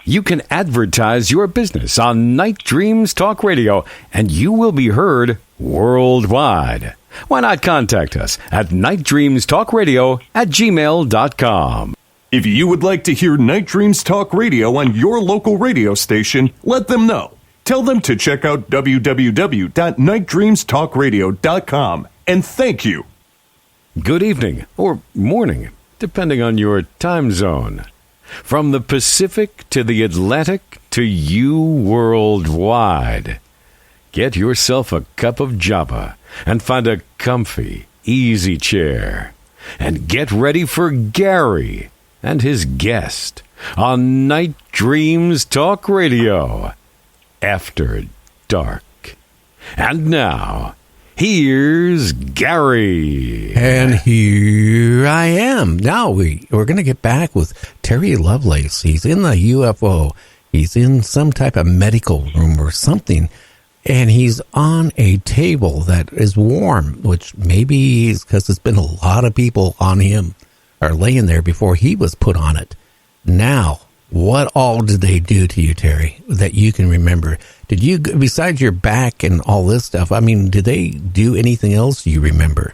You can advertise your business on Night Dreams Talk Radio, and you will be heard worldwide. Why not contact us at nightdreamstalkradio@gmail.com. If you would like to hear Night Dreams Talk Radio on your local radio station, let them know. Tell them to check out www.nightdreamstalkradio.com, and thank you. Good evening or morning, depending on your time zone. From the Pacific to the Atlantic to you worldwide. Get yourself a cup of java and find a comfy, easy chair. And get ready for Gary and his guest on Night Dreams Talk Radio After Dark. And now, here's Gary. And here I am. Now we're going to get back with Terry Lovelace. He's in the UFO. He's in some type of medical room or something. And he's on a table that is warm, which maybe is because there's been a lot of people on him or laying there before he was put on it. Now, what all did they do to you, Terry, that you can remember? Did you, besides your back and all this stuff, I mean, did they do anything else you remember?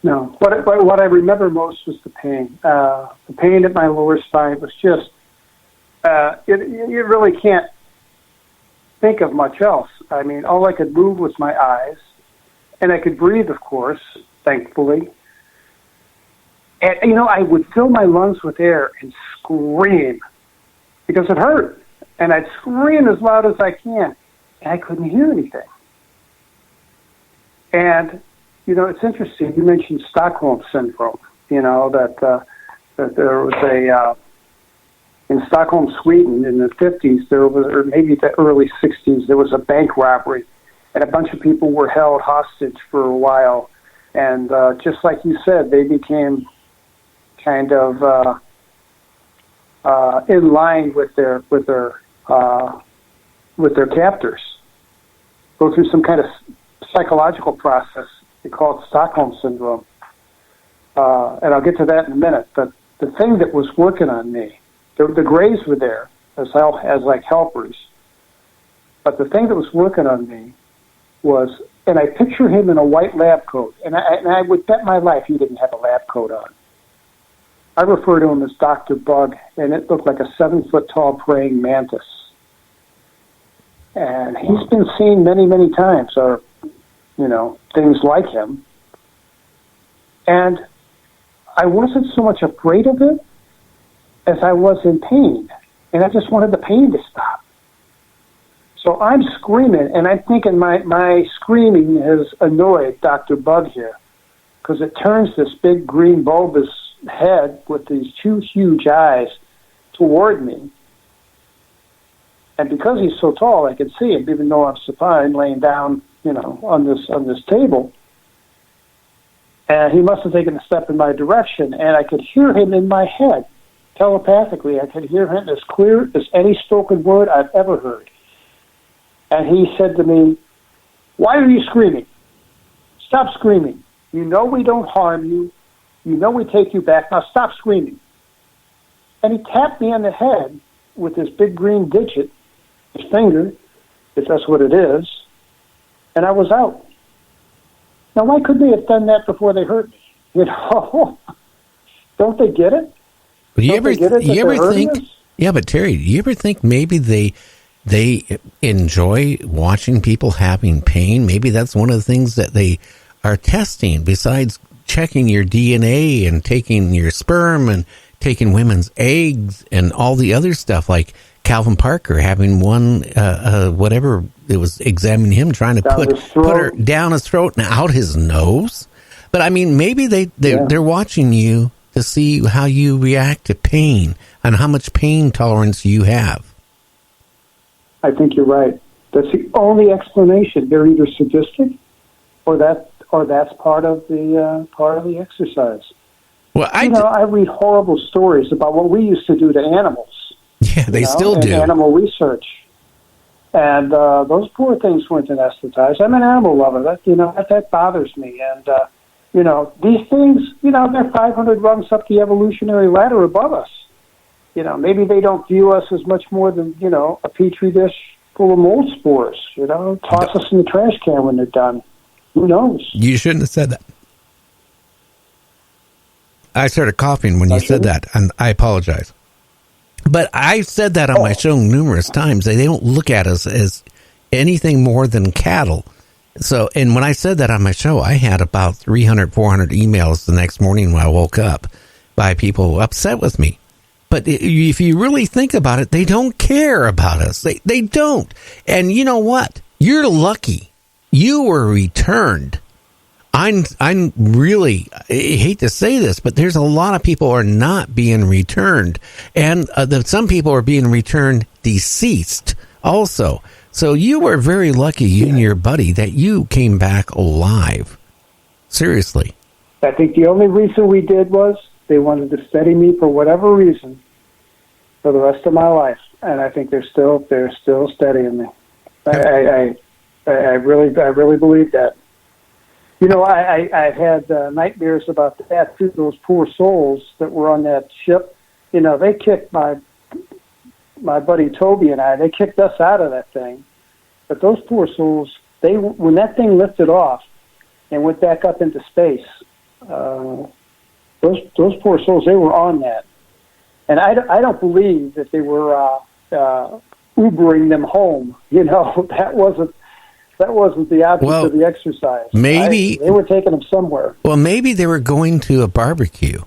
No. What I remember most was the pain. The pain at my lower spine was just, you really can't think of much else. I mean, all I could move was my eyes, and I could breathe, of course, thankfully. And, you know, I would fill my lungs with air and scream because it hurt. And I'd scream as loud as I can, and I couldn't hear anything. And, you know, it's interesting. You mentioned Stockholm Syndrome, you know, that there was a, in Stockholm, Sweden, in the 50s, there was, or maybe the early 60s, there was a bank robbery, and a bunch of people were held hostage for a while. And just like you said, they became kind of in line with their captors. Go through some kind of psychological process. They call it Stockholm Syndrome. And I'll get to that in a minute. But the thing that was working on me, the Greys were there as like helpers. But the thing that was working on me was, and I picture him in a white lab coat, and I would bet my life he didn't have a lab coat on. I refer to him as Dr. Bug, and it looked like a 7-foot-tall praying mantis. And he's been seen many, many times, or, you know, things like him. And I wasn't so much afraid of it as I was in pain, and I just wanted the pain to stop. So I'm screaming, and I'm thinking my screaming has annoyed Dr. Bug here, because it turns this big green bulbous head with these two huge eyes toward me. And because he's so tall, I can see him, even though I'm supine laying down, you know, on this table. And he must have taken a step in my direction, and I could hear him in my head, telepathically. I could hear him as clear as any spoken word I've ever heard. And he said to me, "Why are you screaming? Stop screaming. You know we don't harm you. You know we take you back. Now stop screaming." And he tapped me on the head with his big green digit, his finger, if that's what it is, and I was out. Now, why couldn't they have done that before they hurt me? You know, don't they get it? But you ever think? Yeah, but Terry, do you ever think maybe they enjoy watching people having pain? Maybe that's one of the things that they are testing, besides checking your DNA and taking your sperm and taking women's eggs and all the other stuff, like Calvin Parker having one, whatever it was, examining him, trying to put her down his throat and out his nose. But I mean, maybe they're watching you to see how you react to pain and how much pain tolerance you have. I think you're right. That's the only explanation. They're either sadistic, or that's part of the exercise. Well, I read horrible stories about what we used to do to animals. Yeah, they still do. Animal research, and those poor things weren't anesthetized. I'm an animal lover. That bothers me. And these things, they're 500 rungs up the evolutionary ladder above us. maybe they don't view us as much more than, a petri dish full of mold spores, toss us in the trash can when they're done. Who knows? You shouldn't have said that. I started coughing when you said that, and I apologize. But I've said that on my show numerous times. They don't look at us as anything more than cattle. So, and when I said that on my show, I had about 300, 400 emails the next morning when I woke up by people upset with me. But if you really think about it, they don't care about us. They don't. And you know what? You're lucky. You were returned. I'm really, I hate to say this, but there's a lot of people are not being returned. And some people are being returned deceased also. So you were very lucky, you and your buddy, that you came back alive. Seriously. I think the only reason we did was they wanted to study me for whatever reason for the rest of my life. And I think they're still studying me. I really believe that. I've had nightmares about that too. Those poor souls that were on that ship. They kicked my buddy Toby and I. They kicked us out of that thing. But those poor souls, when that thing lifted off and went back up into space, those poor souls, they were on that. And I don't believe that they were Ubering them home. That wasn't the object of the exercise. Maybe they were taking them somewhere. Well, maybe they were going to a barbecue.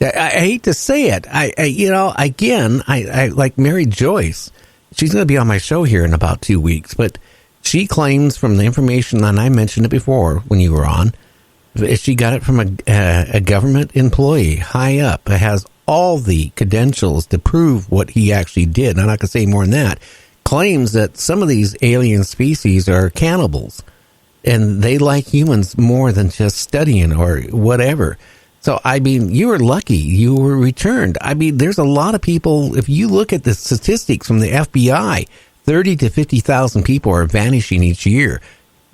I hate to say it. I like Mary Joyce. She's going to be on my show here in about 2 weeks, but she claims from the information, and I mentioned it before when you were on, she got it from a government employee high up. It has all the credentials to prove what he actually did. I'm not going to say more than that. Claims that some of these alien species are cannibals and they like humans more than just studying or whatever. So, you were lucky you were returned. There's a lot of people, if you look at the statistics from the FBI, 30 to 50,000 people are vanishing each year.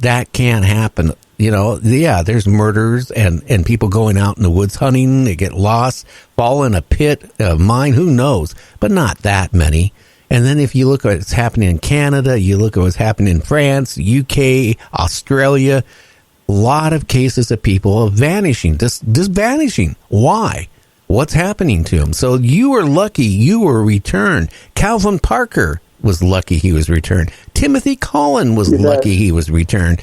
That can't happen. There's murders and people going out in the woods hunting, they get lost, fall in a pit, a mine, who knows, but not that many. And then if you look at what's happening in Canada, you look at what's happening in France, UK, Australia, a lot of cases of people vanishing, just vanishing. Why? What's happening to them? So you were lucky you were returned. Calvin Parker was lucky he was returned. Timothy Collin was lucky he was returned.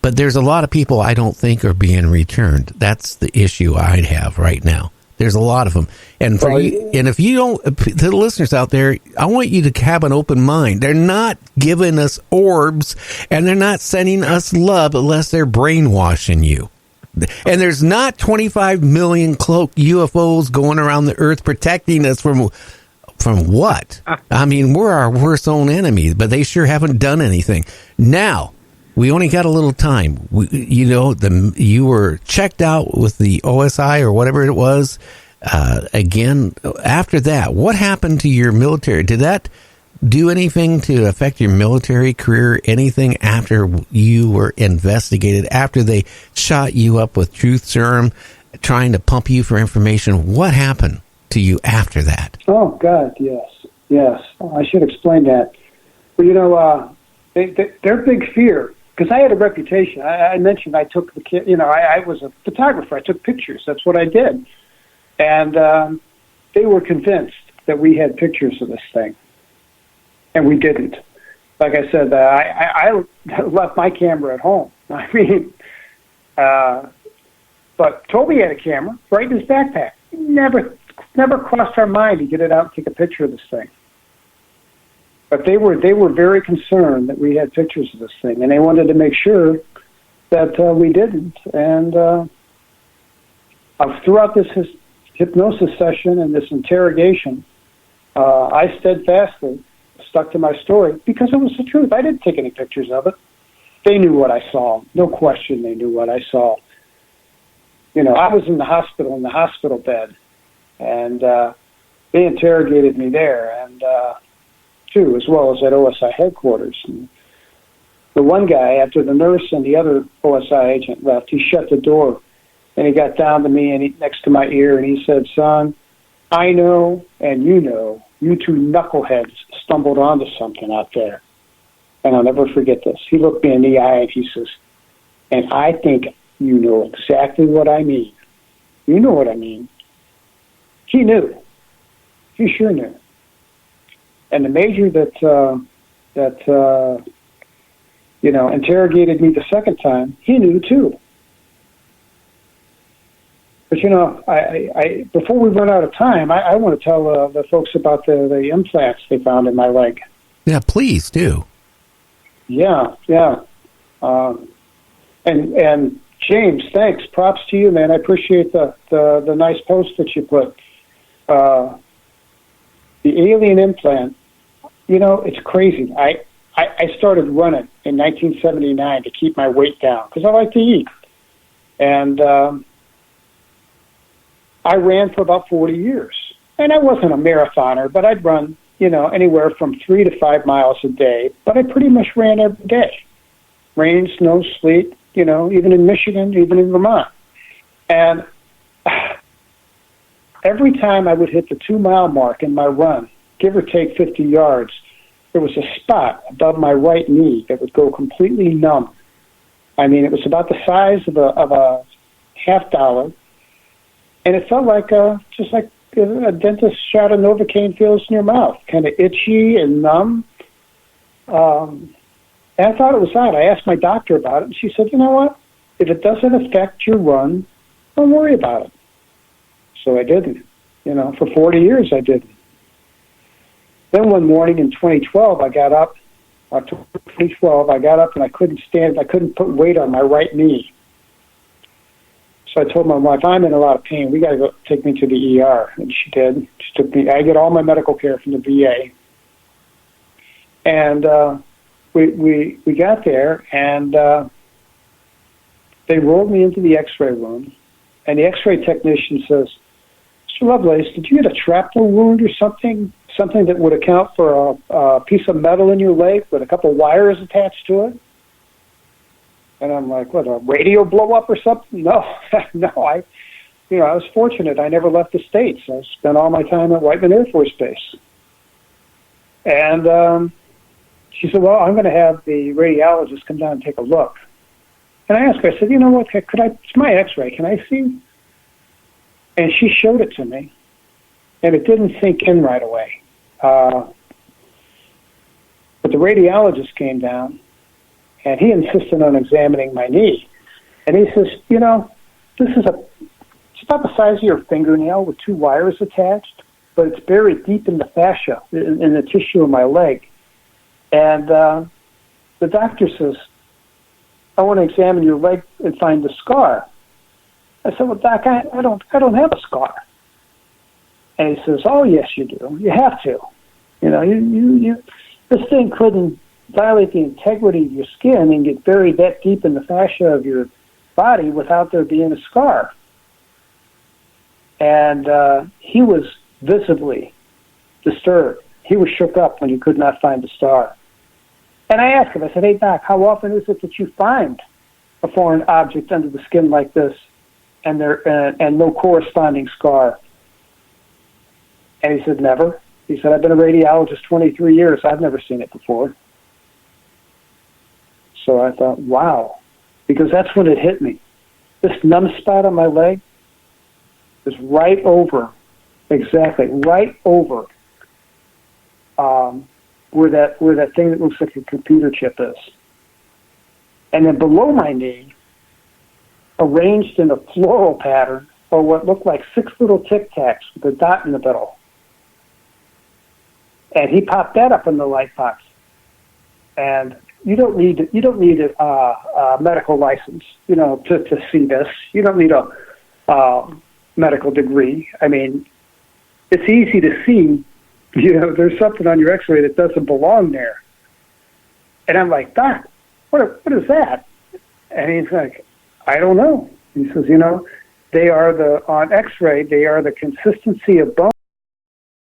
But there's a lot of people I don't think are being returned. That's the issue I'd have right now. There's a lot of them. And if you don't, to the listeners out there, I want you to have an open mind. They're not giving us orbs and they're not sending us love unless they're brainwashing you. And there's not 25 million cloaked UFOs going around the earth protecting us from what? We're our worst own enemy, but they sure haven't done anything. Now, we only got a little time. You were checked out with the OSI or whatever it was. Again, after that, what happened to your military? Did that do anything to affect your military career? Anything after you were investigated, after they shot you up with truth serum, trying to pump you for information? What happened to you after that? Oh, God, yes. I should explain that. Well, their big fear, because I had a reputation. I mentioned I took I was a photographer. I took pictures. That's what I did. And they were convinced that we had pictures of this thing. And we didn't. Like I said, I left my camera at home. But Toby had a camera right in his backpack. Never crossed our mind to get it out and take a picture of this thing. But they were very concerned that we had pictures of this thing, and they wanted to make sure that we didn't. And throughout this hypnosis session and this interrogation, I steadfastly stuck to my story because it was the truth. I didn't take any pictures of it. They knew what I saw. No question they knew what I saw. I was in the hospital bed, and they interrogated me there, and too, as well as at OSI headquarters. And the one guy, after the nurse and the other OSI agent left, he shut the door, and he got down to me and next to my ear, and he said, "Son, I know, and you two knuckleheads stumbled onto something out there. And I'll never forget this. He looked me in the eye and he says, and I think you know exactly what I mean. You know what I mean. He knew. He sure knew. And the major that interrogated me the second time, he knew too. But I before we run out of time, I want to tell the folks about the implants they found in my leg. Yeah, please do. Yeah. And James, thanks. Props to you, man. I appreciate the nice post that you put. The alien implant, it's crazy. I started running in 1979 to keep my weight down because I like to eat. And I ran for about 40 years. And I wasn't a marathoner, but I'd run, anywhere from 3 to 5 miles a day. But I pretty much ran every day. Rain, snow, sleet, even in Michigan, even in Vermont. And every time I would hit the 2-mile mark in my run, give or take 50 yards, there was a spot above my right knee that would go completely numb. I mean, it was about the size of a $50, and it felt like just like a dentist shot of Novocaine feels in your mouth, kind of itchy and numb. And I thought it was odd. I asked my doctor about it, and she said, you know what? If it doesn't affect your run, don't worry about it. So I didn't. For 40 years I didn't. Then one morning in 2012, I got up, October 2012, I got up and I couldn't stand, I couldn't put weight on my right knee. So I told my wife, I'm in a lot of pain. We got to go take me to the ER. And she did. She took me, I get all my medical care from the VA. And we got there and they rolled me into the x-ray room. And the x-ray technician says, Mr. Lovelace, did you get a shrapnel wound or something? Something that would account for a piece of metal in your leg with a couple wires attached to it? And I'm like, what, a radio blow up or something? No, no. I was fortunate. I never left the States. I spent all my time at Whiteman Air Force Base. And she said, well, I'm going to have the radiologist come down and take a look. And I asked her, I said, you know what, it's my x-ray, can I see? And she showed it to me, and it didn't sink in right away. But the radiologist came down, and he insisted on examining my knee. And he says, it's about the size of your fingernail with 2 wires attached, but it's buried deep in the fascia, in the tissue of my leg. And the doctor says, I want to examine your leg and find the scar. I said, well, Doc, I don't have a scar. And he says, oh, yes, you do. You have to. This thing couldn't violate the integrity of your skin and get buried that deep in the fascia of your body without there being a scar. And he was visibly disturbed. He was shook up when he could not find the scar. And I asked him, I said, hey, Doc, how often is it that you find a foreign object under the skin like this and no corresponding scar? And he said, never. He said, I've been a radiologist 23 years. I've never seen it before. So I thought, wow, because that's when it hit me. This numb spot on my leg is right over where that thing that looks like a computer chip is. And then below my knee, arranged in a floral pattern, or what looked like 6 little Tic Tacs with a dot in the middle. And he popped that up in the light box. And you don't need a medical license, to see this. You don't need a medical degree. I mean, it's easy to see. There's something on your X-ray that doesn't belong there. And I'm like, Doc, what is that? And he's like, I don't know. He says, they are on X-ray, they are the consistency of bone.